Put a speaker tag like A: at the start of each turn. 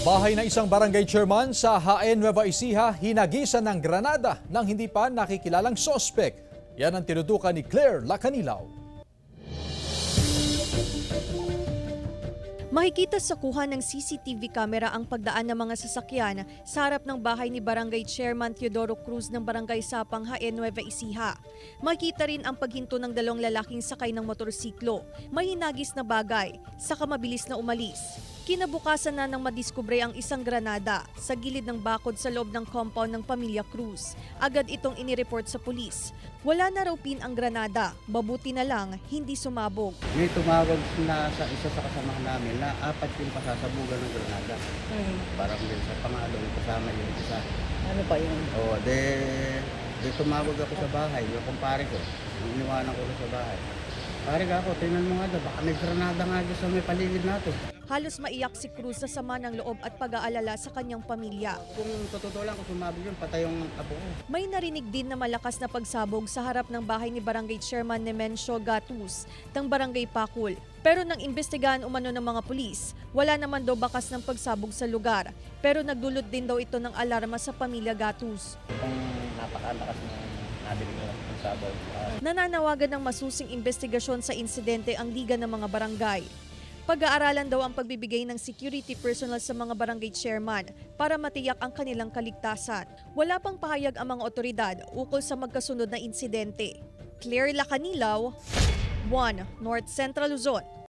A: Bahay ng isang barangay chairman sa Jaén, Nueva Ecija hinagisan ng granada ng hindi pa nakikilalang sospek. Yan ang tinutukan ni Claire Lacanilaw.
B: Makikita sa kuha ng CCTV camera ang pagdaan ng mga sasakyan sa harap ng bahay ni Barangay Chairman Teodoro Cruz ng Barangay Sapang, Jaén, Nueva Ecija. Makita rin ang paghinto ng dalawang lalaking sakay ng motorsiklo. May hinagis na bagay, saka mabilis na umalis. Kinabukasan na nang madiskubre ang isang granada sa gilid ng bakod sa loob ng compound ng pamilya Cruz. Agad itong inireport sa pulis. Wala na raw pin ang granada, mabuti na lang hindi sumabog.
C: May tumawag na sa isa sa kasamahan namin na 4 yung pasasabugan ng granada. Parang din sa pangalong kasama yung isa.
D: Ano pa yun?
C: O, de tumawag ako sa bahay, yung kumpare ko. Iniwanan ko na sa bahay. Pare ka ako, tingnan mo nga daw, baka may granada nga doon sa may paligid natin.
B: Halos maiyak si Cruz sa sama ng loob at pag-aalala sa kanyang pamilya.
C: Kung totoo lang, kung sumabog yun, patay yung apo ko.
B: May narinig din na malakas na pagsabog sa harap ng bahay ni Barangay Chairman Nemencio Gatus ng Barangay Pakul. Pero nang imbestigahan umano ng mga pulis, wala naman daw bakas ng pagsabog sa lugar. Pero nagdulot din daw ito ng alarma sa pamilya Gatus.
D: Itong napakalakas na nadinig ng pagsabog.
B: Nananawagan ng masusing investigasyon sa insidente ang Liga ng mga Barangay. Pag-aaralan daw ang pagbibigay ng security personnel sa mga barangay chairman para matiyak ang kanilang kaligtasan. Wala pang pahayag ang mga otoridad ukol sa magkasunod na insidente. Claire Lacanilaw, 1 North Central Luzon.